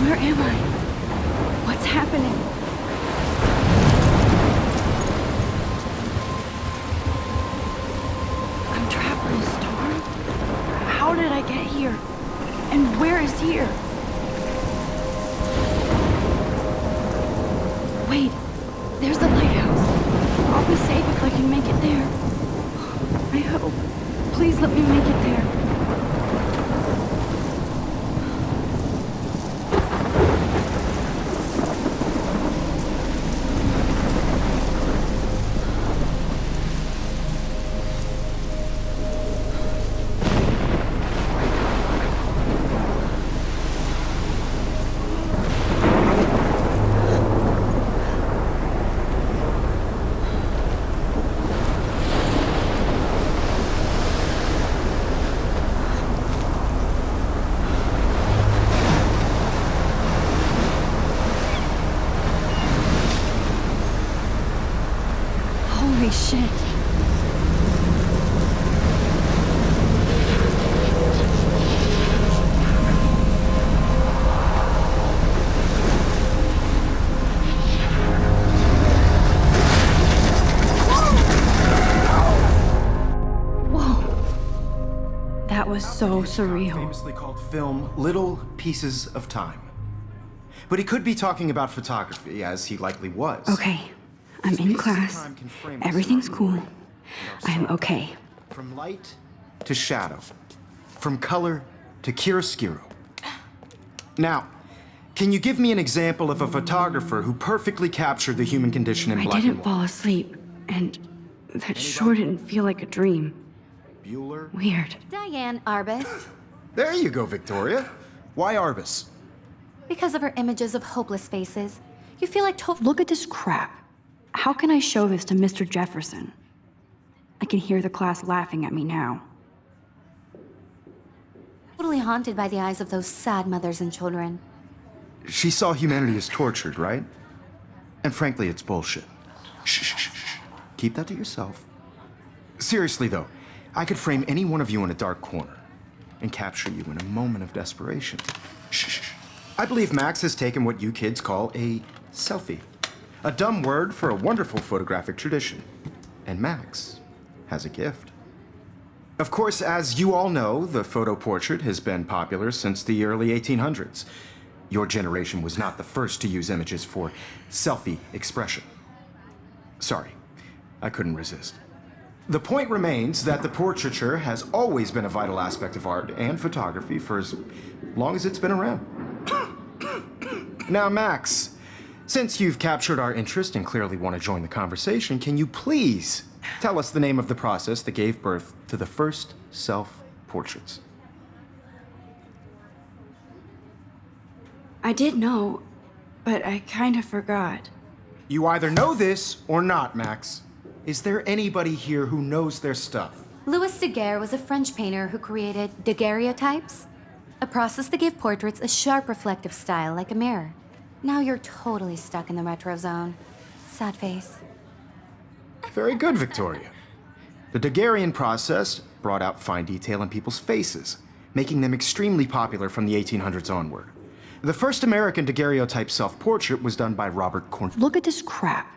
Where am I? What's happening? I'm trapped in a storm? How did I get here? And where is here? Wait, there's the lighthouse. I'll be safe if I can make it there. I hope. Please let me make it there. Holy shit. Whoa. That was so surreal. Famously called film Little Pieces of Time. But he could be talking about photography, as he likely was. Okay. I'm in class. Everything's cool. I'm okay. From light to shadow. From color to chiaroscuro. Now, can you give me an example of a photographer who perfectly captured the human condition in I black and didn't white? fall asleep, and that sure didn't feel like a dream. Bueller? Weird. Diane Arbus. There you go, Victoria. Why Arbus? Because of her images of hopeless faces, you feel like Look at this crap. How can I show this to Mr. Jefferson? I can hear the class laughing at me now. totally haunted by the eyes of those sad mothers and children. She saw humanity as tortured, right? And frankly, it's bullshit. Shh, shh, shh, shh. Keep that to yourself. Seriously, though, I could frame any one of you in a dark corner and capture you in a moment of desperation. Shh, shh, shh. I believe Max has taken what you kids call a selfie. A dumb word for a wonderful photographic tradition. And Max has a gift. Of course, as you all know, the photo portrait has been popular since the early 1800s. Your generation was not the first to use images for selfie expression. Sorry, I couldn't resist. The point remains that the portraiture has always been a vital aspect of art and photography for as long as it's been around. Now, Max, since you've captured our interest and clearly want to join the conversation, can you please tell us the name of the process that gave birth to the first self-portraits? I did know, but I kind of forgot. You either know this or not, Max. Is there anybody here who knows their stuff? Louis Daguerre was a French painter who created daguerreotypes, a process that gave portraits a sharp reflective style like a mirror. Now you're totally stuck in the retro zone. Sad face. Very good, Victoria. The Daguerrean process brought out fine detail in people's faces, making them extremely popular from the 1800s onward. The first American daguerreotype self-portrait was done by Robert Corn. Look at this crap.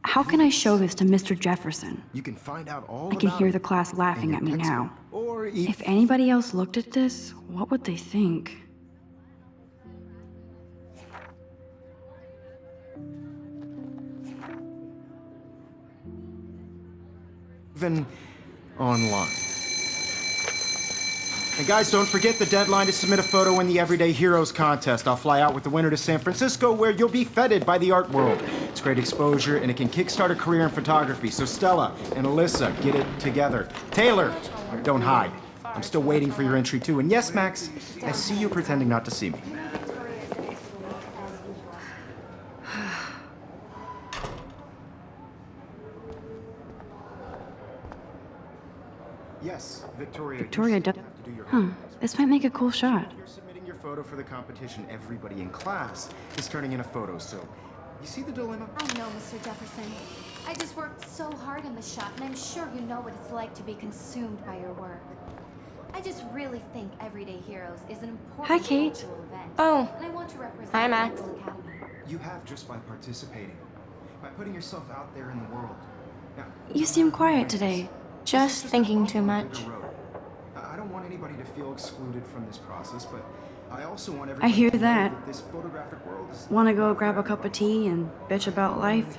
How can I show this to Mr. Jefferson? You can find out all I can about hear it the class in laughing your at me now. textbook, or If anybody else looked at this, what would they think? even online. And guys, don't forget the deadline to submit a photo in the Everyday Heroes contest. I'll fly out with the winner to San Francisco, where you'll be feted by the art world. It's great exposure, and it can kickstart a career in photography. So Stella and Alyssa, get it together. Taylor, don't hide. I'm still waiting for your entry too. And yes, Max, I see you pretending not to see me. Yes, Victoria. Victoria does. Huh. This might make a cool shot. You're submitting your photo for the competition. Everybody in class is turning in a photo, so you see the dilemma? I know, Mr. Jefferson. I just worked so hard on the shot, and I'm sure you know what it's like to be consumed by your work. I just really think Everyday Heroes is an important Hi, Kate. cultural event. Oh, And I want to represent hi, the Max. local academy. You have just by participating, by putting yourself out there in the world. Now, You seem quiet today. Just thinking too much. I don't want anybody to feel excluded from this process, but I also want I everybody hear to know that. this photographic world is Wanna go grab a cup of tea and bitch about life?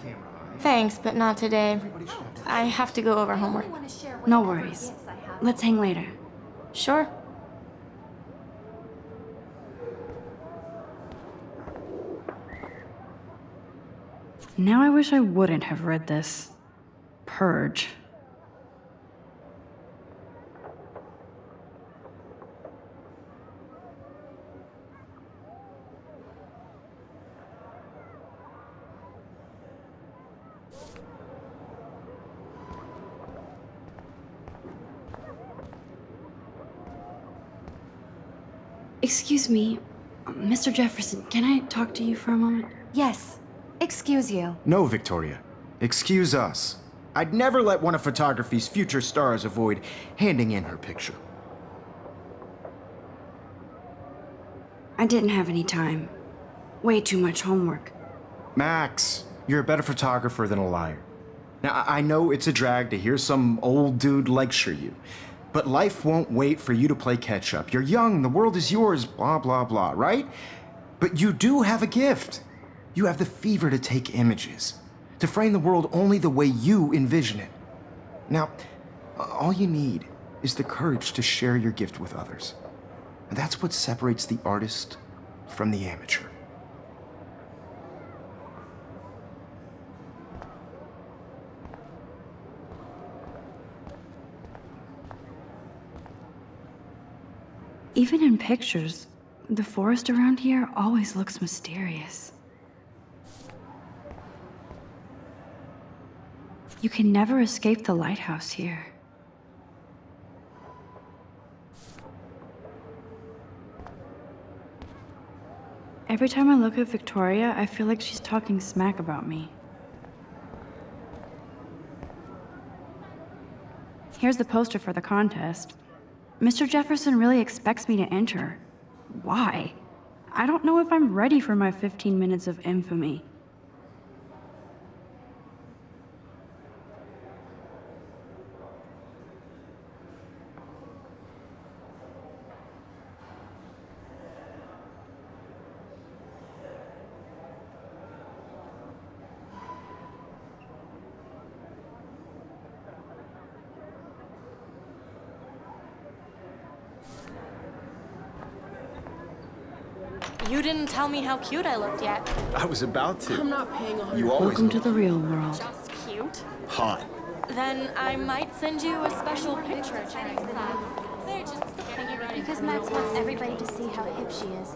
Thanks, but not today. Everybody should have I have to go over homework. I want to share No whatever worries. gifts I have. Let's hang later. Sure. Now I wish I wouldn't have read this. Purge. Excuse me, Mr. Jefferson, can I talk to you for a moment? Yes. Excuse you. No, Victoria. Excuse us. I'd never let one of photography's future stars avoid handing in her picture. I didn't have any time. Way too much homework. Max, you're a better photographer than a liar. Now, I know it's a drag to hear some old dude lecture you, but life won't wait for you to play catch up. You're young, the world is yours, blah, blah, blah, right? But you do have a gift. You have the fever to take images, to frame the world only the way you envision it. Now, all you need is the courage to share your gift with others. And that's what separates the artist from the amateur. Even in pictures, the forest around here always looks mysterious. You can never escape the lighthouse here. Every time I look at Victoria, I feel like she's talking smack about me. Here's the poster for the contest. Mr. Jefferson really expects me to enter. Why? I don't know if I'm ready for my 15 minutes of infamy. You didn't tell me how cute I looked yet. I was about to. I'm not paying $100. You always Welcome to the real world. Just cute. hot. Then I might send you a special picture. Because Max wants everybody to see how hip she is.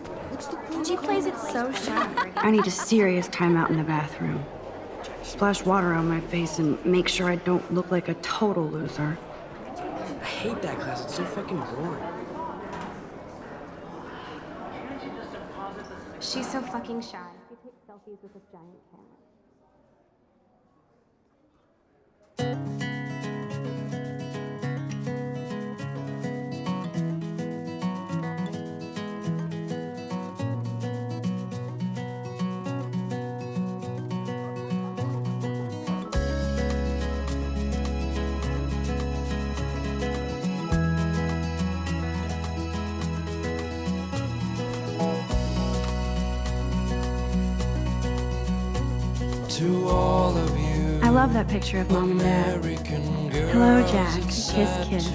And she plays it so sharp. I need a serious timeout in the bathroom. Splash water on my face and make sure I don't look like a total loser. I hate that class. It's so fucking boring. She's so fucking shy. She takes selfies with this giant camera. To all of you, I love that picture of Mom and Dad. American girls, Hello, Jack. Kiss, sad kiss. to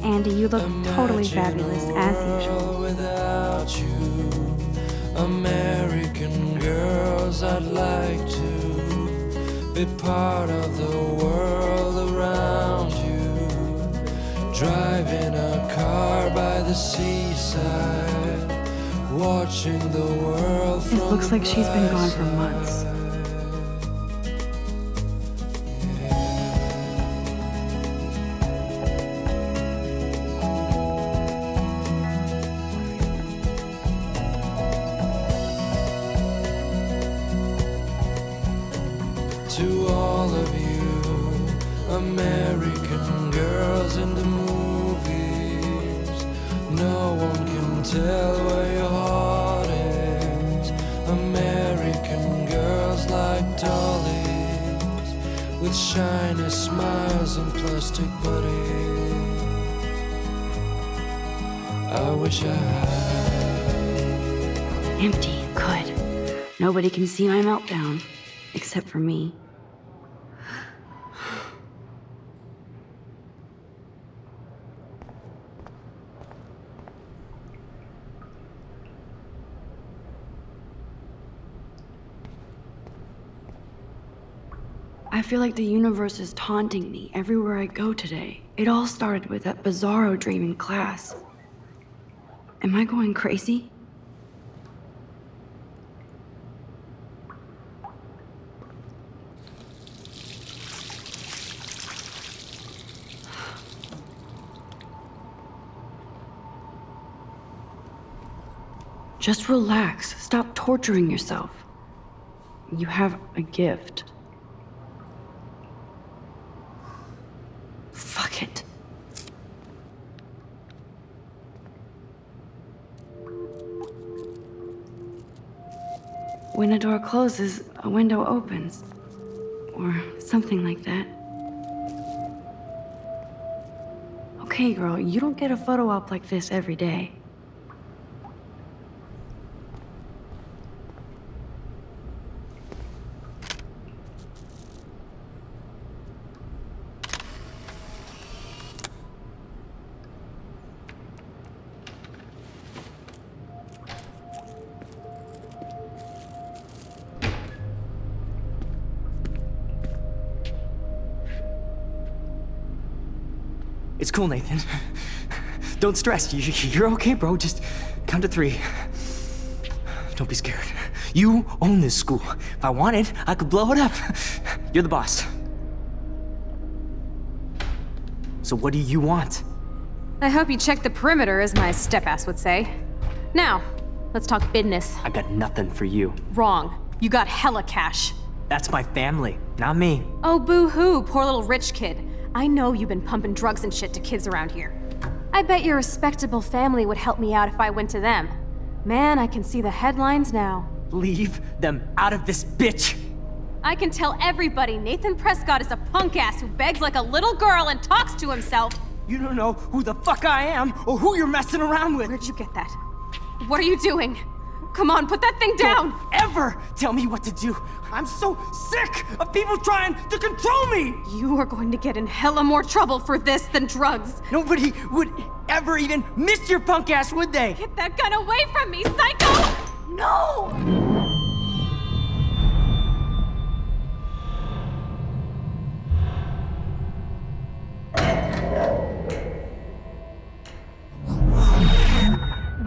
Andy, you look totally imagine a fabulous, as usual. world without you, American girls, I'd like to be part of the world around you. Driving a car by the seaside, watching the world It from looks like she's been gone for the months. To all of you, American girls in the movies, no one can tell where your heart is. American girls like dollies, with shiny smiles and plastic bodies. I wish I had. Empty, good. Nobody can see my meltdown, except for me. I feel like the universe is taunting me everywhere I go today. It all started with that bizarro dream in class. Am I going crazy? Just relax. Stop torturing yourself. You have a gift. Fuck it. When a door closes, a window opens. Or something like that. Okay, girl, you don't get a photo op like this every day. It's cool, Nathan. Don't stress. You're okay, bro. Just count to 3. Don't be scared. You own this school. If I wanted, I could blow it up. You're the boss. So what do you want? I hope you checked the perimeter, as my step-ass would say. Now, let's talk business. I got nothing for you. Wrong. You got hella cash. That's my family, not me. Oh, boo-hoo, poor little rich kid. I know you've been pumping drugs and shit to kids around here. I bet your respectable family would help me out if I went to them. Man, I can see the headlines now. Leave them out of this bitch! I can tell everybody Nathan Prescott is a punk ass who begs like a little girl and talks to himself. You don't know who the fuck I am or who you're messing around with. Where'd you get that? What are you doing? Come on, put that thing down! Don't ever tell me what to do. I'm so sick of people trying to control me! You are going to get in hella more trouble for this than drugs. Nobody would ever even miss your punk ass, would they? Get that gun away from me, psycho! No!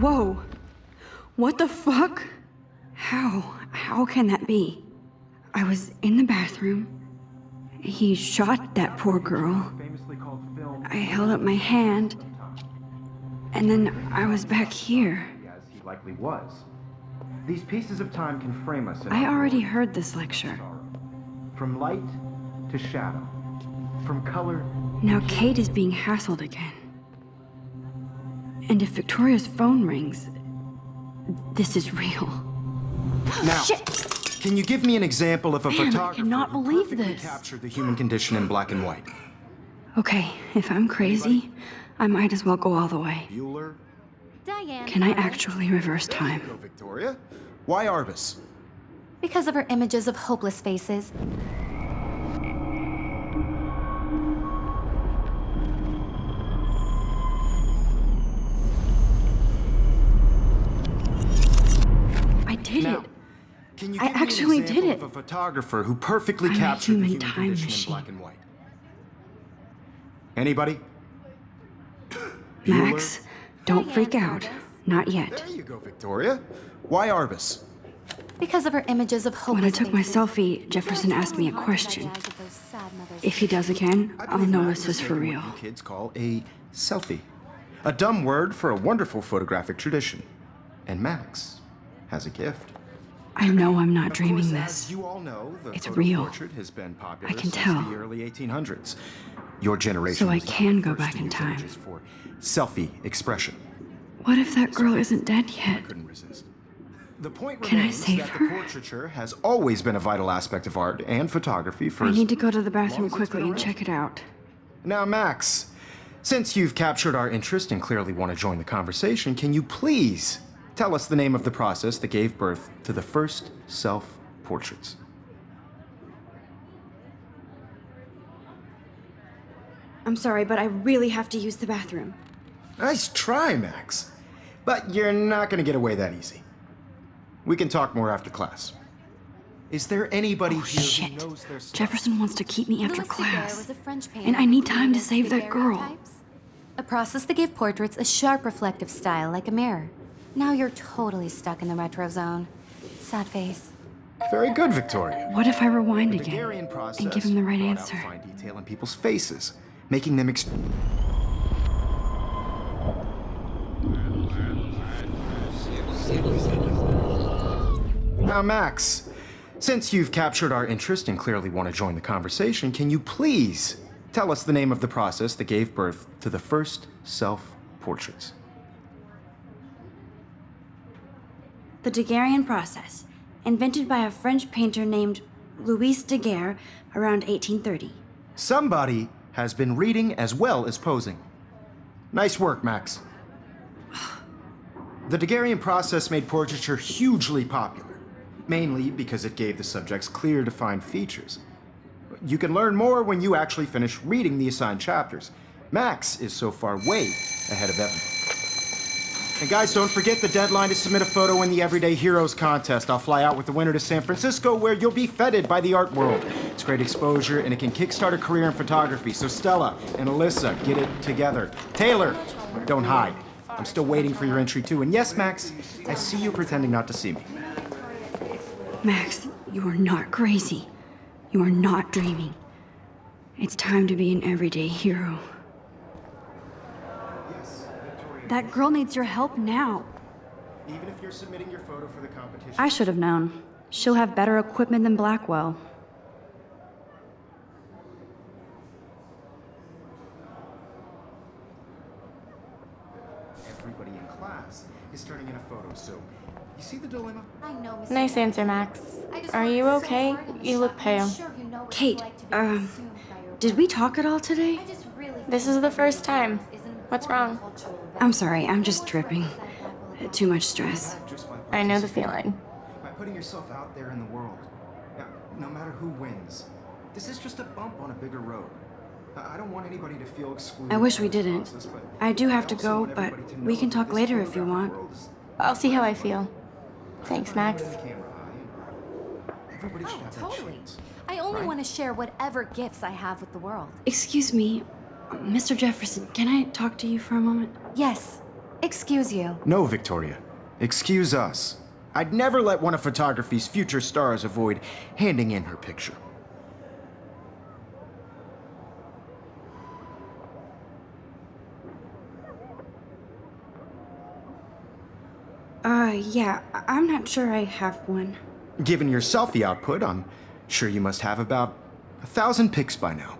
Whoa. What the fuck? How can that be? I was in the bathroom. He shot that poor girl. I held up my hand. And then I was back here. As he likely was. These pieces of time can frame us in I our already glory heard this lecture. From light to shadow. From color. Now Kate is being hassled again. And if Victoria's phone rings, this is real. Now, Shit! can you give me an example of a Man, I photographer cannot who believe perfectly this. captured the human condition in black and white? Okay, if I'm crazy, I might as well go all the way. Bueller? Diane. Can I Arbus. actually reverse time? Go, Victoria. Why Arbus? Because of her images of hopeless faces. I did Now, it. can you I give me an actually example did it. of a photographer who perfectly I'm a captured the human human time condition machine. in black and white? Anybody? Max, don't Diane freak out. Arbus. Not yet. There you go, Victoria. Why Arbus? Because of her images of hopeless When I took my faces. selfie, Jefferson asked me a question. If he does again, I I'll believe know Max this is is for taking real. what you kids call a selfie. A dumb word for a wonderful photographic tradition. And Max has a gift. I know I'm not Of dreaming course, this. as you all know, the It's photo real. portrait has been popular I can since tell. the early 1800s. Your generation So I was the can go first back to in use time. images for selfie expression. What if that girl isn't dead yet? Couldn't resist. The point Can I remains save that her? the portraiture has always been a vital aspect of art and photography for I as need to go to the bathroom long as it's quickly been and around. check it out. Now, Max, since you've captured our interest and clearly want to join the conversation, can you please tell us the name of the process that gave birth to the first self-portraits? I'm sorry, but I really have to use the bathroom. Nice try, Max. But you're not going to get away that easy. We can talk more after class. Is there anybody Oh, here shit. who knows their stuff? Jefferson wants to keep me after Louis Daguerre class. was a French painter And I who need time to created save that girl. daguerreotypes, a process that gave portraits a sharp reflective style like a mirror. Now you're totally stuck in the retro zone. Sad face. Very good, Victoria. What if I rewind The again Daguerrean process and give him the right brought out answer? fine detail in people's faces, making them Now, Max, since you've captured our interest and clearly want to join the conversation, can you please tell us the name of the process that gave birth to the first self-portraits? The Daguerrean process, invented by a French painter named Louis Daguerre around 1830. Somebody has been reading as well as posing. Nice work, Max. The Daguerrean process made portraiture hugely popular, mainly because it gave the subjects clear, defined features. You can learn more when you actually finish reading the assigned chapters. Max is so far way ahead of everyone. And guys, don't forget the deadline to submit a photo in the Everyday Heroes contest. I'll fly out with the winner to San Francisco, where you'll be feted by the art world. It's great exposure, and it can kickstart a career in photography. So Stella and Alyssa, get it together. Taylor, don't hide. I'm still waiting for your entry too. And yes, Max, I see you pretending not to see me. Max, you are not crazy. You are not dreaming. It's time to be an everyday hero. That girl needs your help now. Even if you're submitting your photo for the competition. I should have known. She'll have better equipment than Blackwell. Everybody in class is turning in a photo, so you see the dilemma? I know, Mr. Nice answer, Max. Are you okay? You look pale. Kate, did we talk at all today? This is the first time. What's wrong? I'm sorry, I'm just dripping. Too much stress. Just by I know the feeling. By putting yourself out there in the world. Now, no matter who wins, this is just a bump on a bigger road. I don't want anybody to feel excluded. I wish we from the didn't. process, but I do have to also go, want but everybody to we know can that talk this later if you photographic want. world is I'll see how I feel. Thanks, Max. the camera high. Everybody should have that Totally. chance. I only Right? want to share whatever gifts I have with the world. Excuse me, Mr. Jefferson, can I talk to you for a moment? Yes. Excuse you. No, Victoria. Excuse us. I'd never let one of photography's future stars avoid handing in her picture. Yeah, I'm not sure I have one. Given your selfie output, I'm sure you must have about 1,000 pics by now.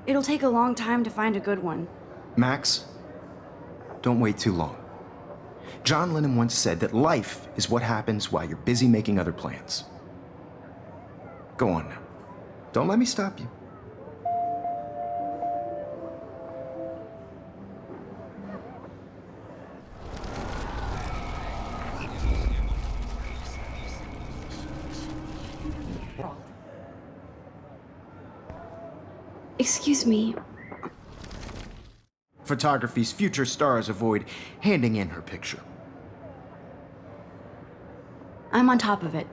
It'll take a long time to find a good one. Max, don't wait too long. John Lennon once said that life is what happens while you're busy making other plans. Go on now. Don't let me stop you. Excuse me, Photography's future stars avoid handing in her picture. I'm on top of it.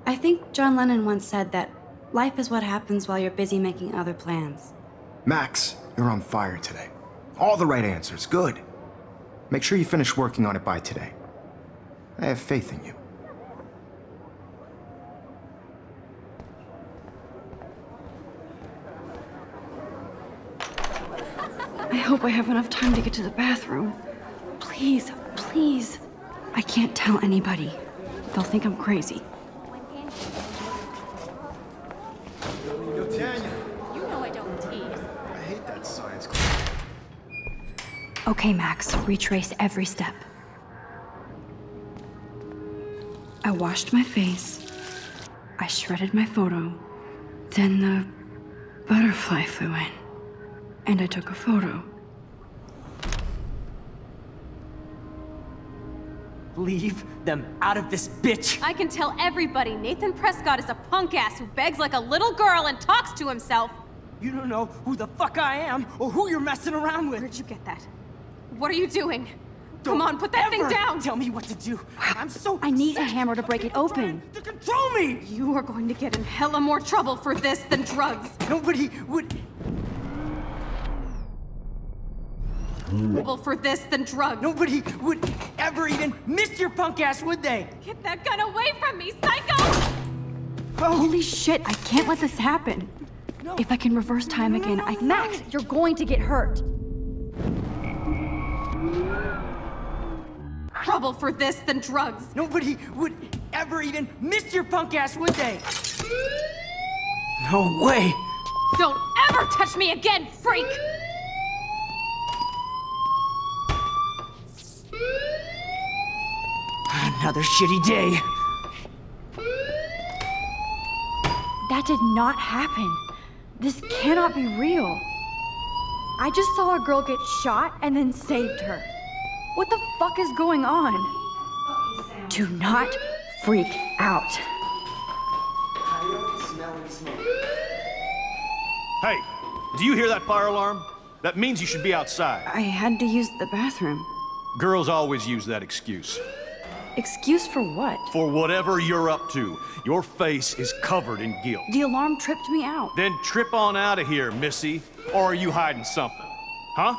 I think John Lennon once said that life is what happens while you're busy making other plans. Max, you're on fire today. All the right answers. Good. Make sure you finish working on it by today. I have faith in you. I hope I have enough time to get to the bathroom. Please, please. I can't tell anybody. They'll think I'm crazy. Yo, Tanya. You know I don't tease. I hate that science class. Okay, Max, retrace every step. I washed my face. I shredded my photo. Then the butterfly flew in. And I took a photo. Leave them out of this bitch! I can tell everybody Nathan Prescott is a punk ass who begs like a little girl and talks to himself. You don't know who the fuck I am or who you're messing around with. Where'd you get that? What are you doing? Come on, put that thing down! Tell me what to do. I'm so I need a upset. hammer to break it open. To control me! You are going to get in hella more trouble for this than drugs. Nobody would. Trouble for this than drugs. Nobody would ever even miss your punk ass, would they? Get that gun away from me, psycho! Holy shit, I can't let this happen. No. If I can reverse time again, I... Max, you're going to get hurt. Trouble for this than drugs. Nobody would ever even miss your punk ass, would they? No way! Don't ever touch me again, freak! Another shitty day. That did not happen. This cannot be real. I just saw a girl get shot and then saved her. What the fuck is going on? Do not freak out. Hey, do you hear that fire alarm? That means you should be outside. I had to use the bathroom. Girls always use that excuse. Excuse for what? For whatever you're up to, your face is covered in guilt. The alarm tripped me out. Then trip on out of here, Missy. Or are you hiding something? Huh?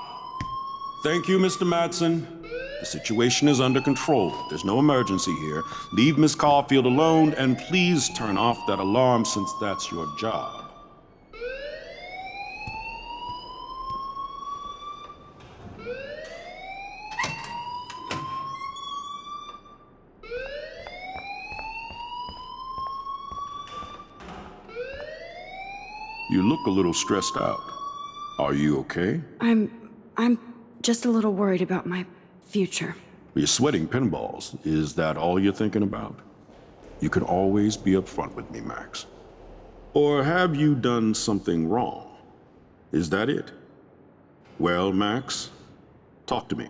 Thank you, Mr. Madsen. The situation is under control. There's no emergency here. Leave Miss Caulfield alone, and please turn off that alarm since that's your job. You look a little stressed out. Are you okay? I'm just a little worried about my future. You're sweating pinballs. Is that all you're thinking about? You can always be upfront with me, Max. Or have you done something wrong? Is that it? Well, Max, talk to me.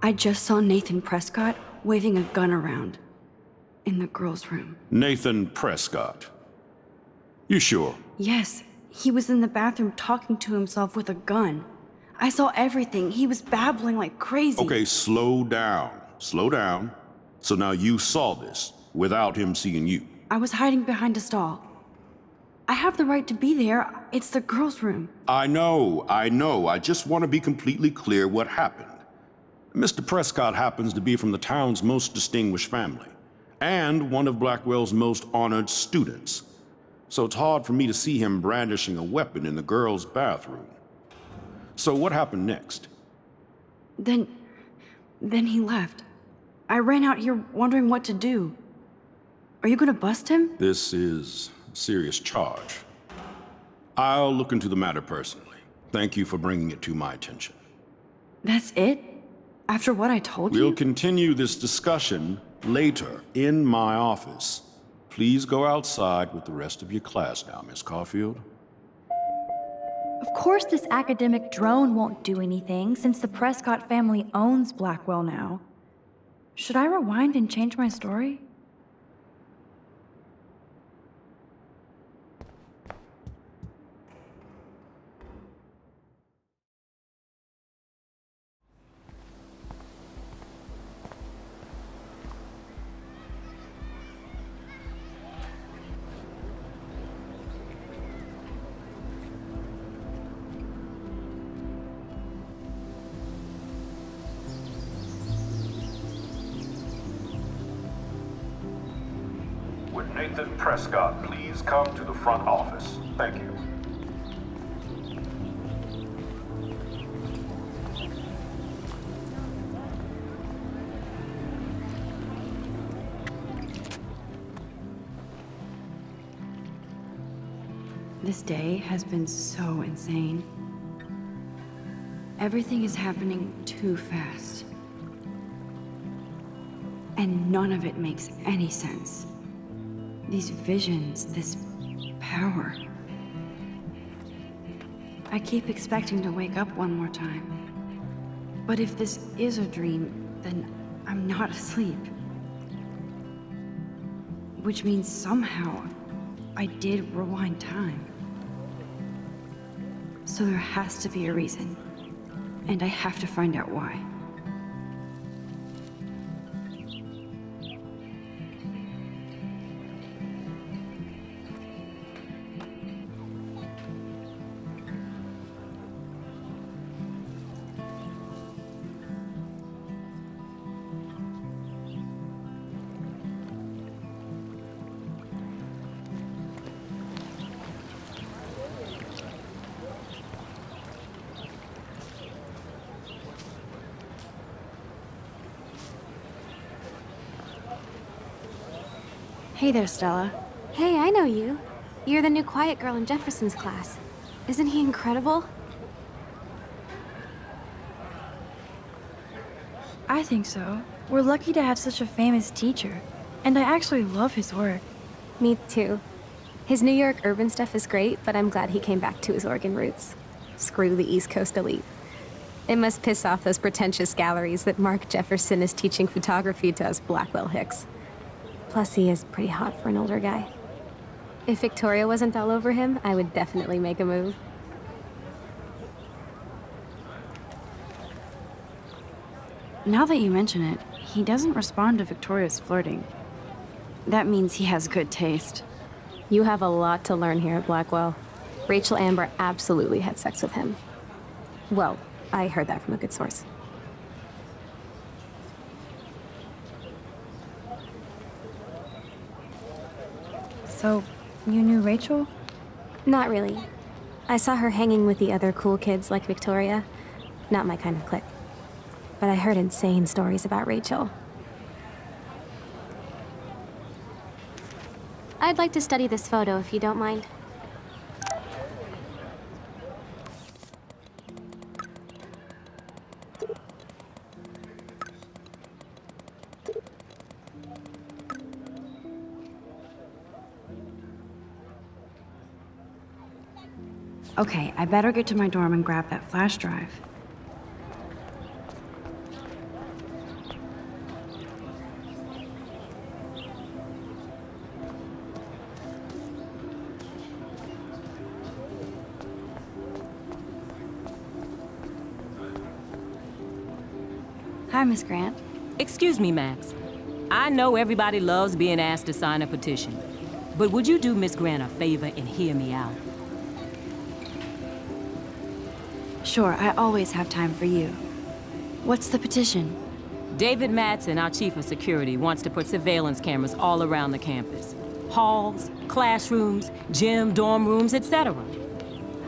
I just saw Nathan Prescott waving a gun around in the girls' room. Nathan Prescott. You sure? Yes, he was in the bathroom talking to himself with a gun. I saw everything. He was babbling like crazy. Okay, slow down. Slow down. So now you saw this without him seeing you. I was hiding behind a stall. I have the right to be there. It's the girls' room. I know. I just want to be completely clear what happened. Mr. Prescott happens to be from the town's most distinguished family, and one of Blackwell's most honored students. So it's hard for me to see him brandishing a weapon in the girls' bathroom. So what happened next? Then he left. I ran out here wondering what to do. Are you gonna bust him? This is a serious charge. I'll look into the matter personally. Thank you for bringing it to my attention. That's it? After what I told you? We'll continue this discussion later in my office. Please go outside with the rest of your class now, Miss Caulfield. Of course this academic drone won't do anything since the Prescott family owns Blackwell now. Should I rewind and change my story? Would Nathan Prescott please come to the front office? Thank you. This day has been so insane. Everything is happening too fast. And none of it makes any sense. These visions, this power. I keep expecting to wake up one more time. But if this is a dream, then I'm not asleep. Which means somehow I did rewind time. So there has to be a reason. And I have to find out why. Hey there, Stella. Hey, I know you. You're the new quiet girl in Jefferson's class. Isn't he incredible? I think so. We're lucky to have such a famous teacher. And I actually love his work. Me too. His New York urban stuff is great, but I'm glad he came back to his Oregon roots. Screw the East Coast elite. It must piss off those pretentious galleries that Mark Jefferson is teaching photography to us Blackwell hicks. Plus, he is pretty hot for an older guy. If Victoria wasn't all over him, I would definitely make a move. Now that you mention it, he doesn't respond to Victoria's flirting. That means he has good taste. You have a lot to learn here at Blackwell. Rachel Amber absolutely had sex with him. Well, I heard that from a good source. So, you knew Rachel? Not really. I saw her hanging with the other cool kids like Victoria. Not my kind of clique. But I heard insane stories about Rachel. I'd like to study this photo if you don't mind. Okay, I better get to my dorm and grab that flash drive. Hi, Miss Grant. Excuse me, Max. I know everybody loves being asked to sign a petition, but would you do Miss Grant a favor and hear me out? Sure, I always have time for you. What's the petition? David Madsen, our chief of security, wants to put surveillance cameras all around the campus. Halls, classrooms, gym, dorm rooms, etc.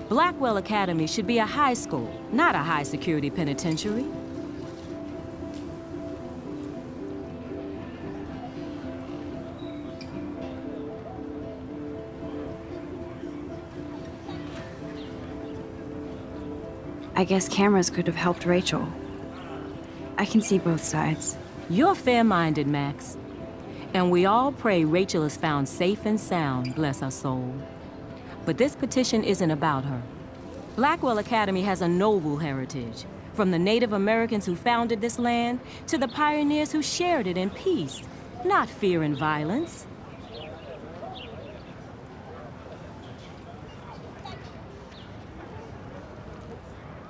Blackwell Academy should be a high school, not a high-security penitentiary. I guess cameras could have helped Rachel. I can see both sides. You're fair-minded, Max. And we all pray Rachel is found safe and sound, bless her soul. But this petition isn't about her. Blackwell Academy has a noble heritage, from the Native Americans who founded this land to the pioneers who shared it in peace, not fear and violence.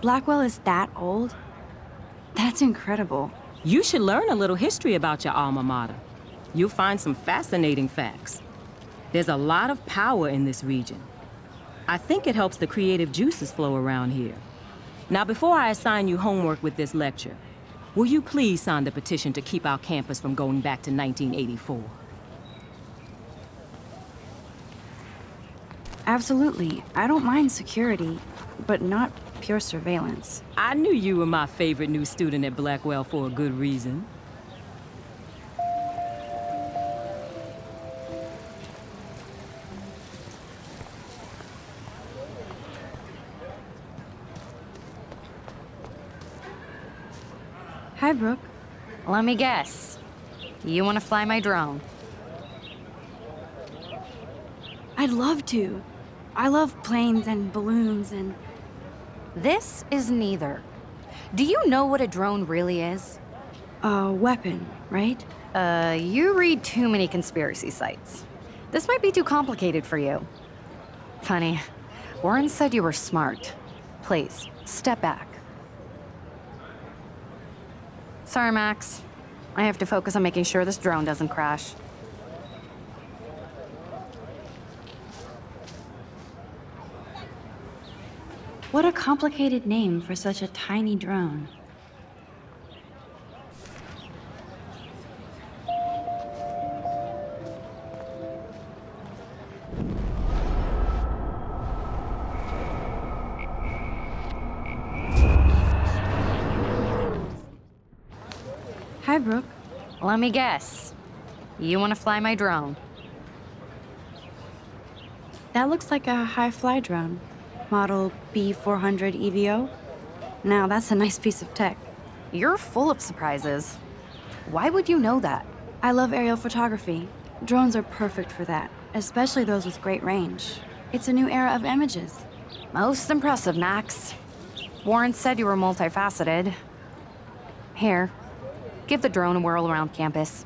Blackwell is that old? That's incredible. You should learn a little history about your alma mater. You'll find some fascinating facts. There's a lot of power in this region. I think it helps the creative juices flow around here. Now, before I assign you homework with this lecture, will you please sign the petition to keep our campus from going back to 1984? Absolutely. I don't mind security, but not pure surveillance. I knew you were my favorite new student at Blackwell for a good reason. Hi, Brooke. Let me guess. You want to fly my drone? I'd love to. I love planes and balloons and... This is neither. Do you know what a drone really is? a weapon, right? You read too many conspiracy sites. This might be too complicated for you. Funny, Warren said you were smart. Please, step back. Sorry, Max. I have to focus on making sure this drone doesn't crash. What a complicated name for such a tiny drone. Hi, Brooke. Let me guess. You want to fly my drone? That looks like a high-fly drone. Model B400 EVO. Now, that's a nice piece of tech. You're full of surprises. Why would you know that? I love aerial photography. Drones are perfect for that, especially those with great range. It's a new era of images. Most impressive, Max. Warren said you were multifaceted. Here, give the drone a whirl around campus.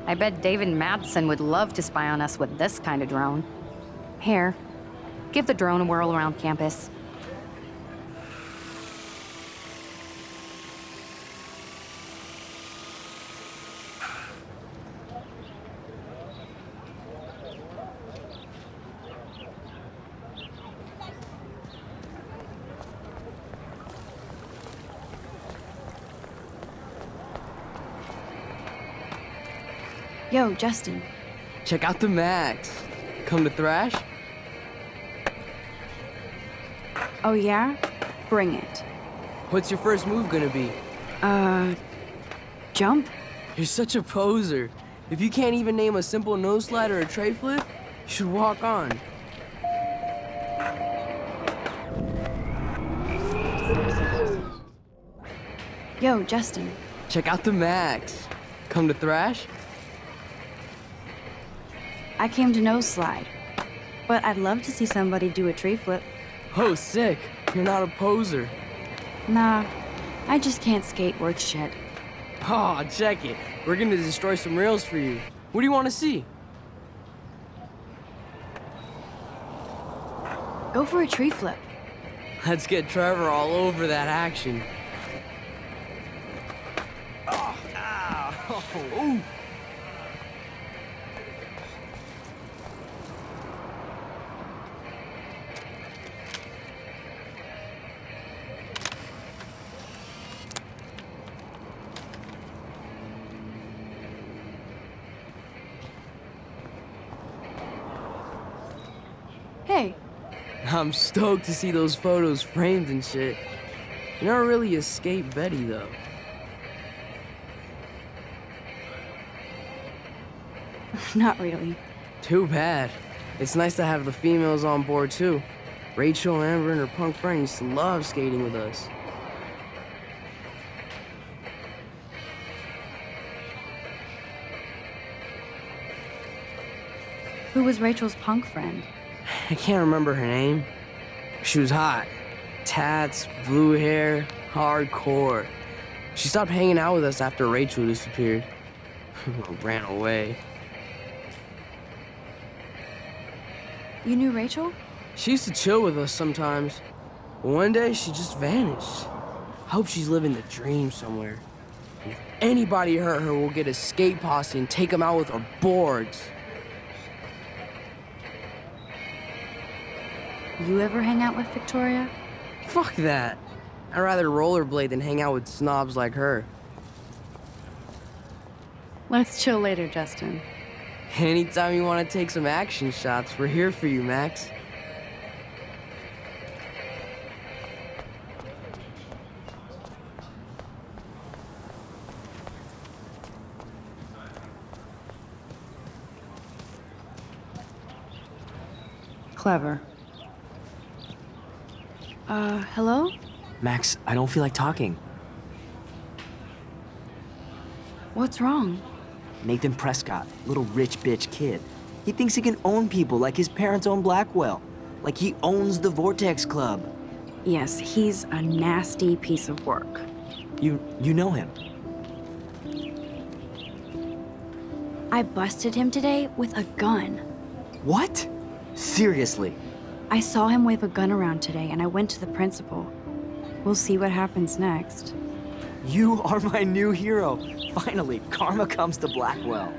I bet David Madsen would love to spy on us with this kind of drone. Here, give the drone a whirl around campus. Yo, Justin. Check out the Max. Come to thrash? Oh yeah? Bring it. What's your first move gonna be? Jump? You're such a poser. If you can't even name a simple nose slide or a tray flip, you should walk on. Yo, Justin. Check out the Max. Come to thrash? I came to nose slide, but I'd love to see somebody do a tree flip. Oh, sick. You're not a poser. Nah, I just can't skate worth shit. Oh, check it. We're gonna destroy some rails for you. What do you want to see? Go for a tree flip. Let's get Trevor all over that action. Oh, ow. Ooh. Hey, I'm stoked to see those photos framed and shit. You never really escaped Betty, though. not really. Too bad. It's nice to have the females on board, too. Rachel, Amber, and her punk friend used to love skating with us. Who was Rachel's punk friend? I can't remember her name. She was hot. Tats, blue hair, hardcore. She stopped hanging out with us after Rachel disappeared. Ran away. You knew Rachel? She used to chill with us sometimes. But one day, she just vanished. I hope she's living the dream somewhere. And if anybody hurt her, we'll get a skate posse and take them out with our boards. You ever hang out with Victoria? Fuck that. I'd rather rollerblade than hang out with snobs like her. Let's chill later, Justin. Anytime you want to take some action shots, we're here for you, Max. Clever. Hello? Max, I don't feel like talking. What's wrong? Nathan Prescott, little rich bitch kid. He thinks he can own people like his parents own Blackwell. Like he owns the Vortex Club. Yes, he's a nasty piece of work. You know him. I busted him today with a gun. What? Seriously? I saw him wave a gun around today, and I went to the principal. We'll see what happens next. You are my new hero. Finally, karma comes to Blackwell.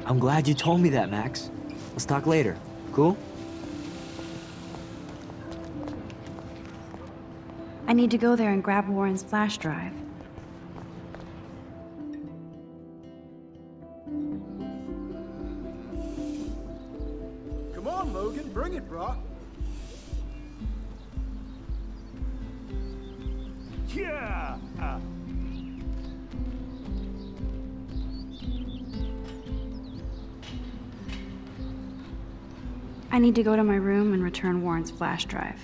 I'm glad you told me that, Max. Let's talk later. Cool? I need to go there and grab Warren's flash drive. Come on, Logan, bring it, bro. Yeah! I need to go to my room and return Warren's flash drive.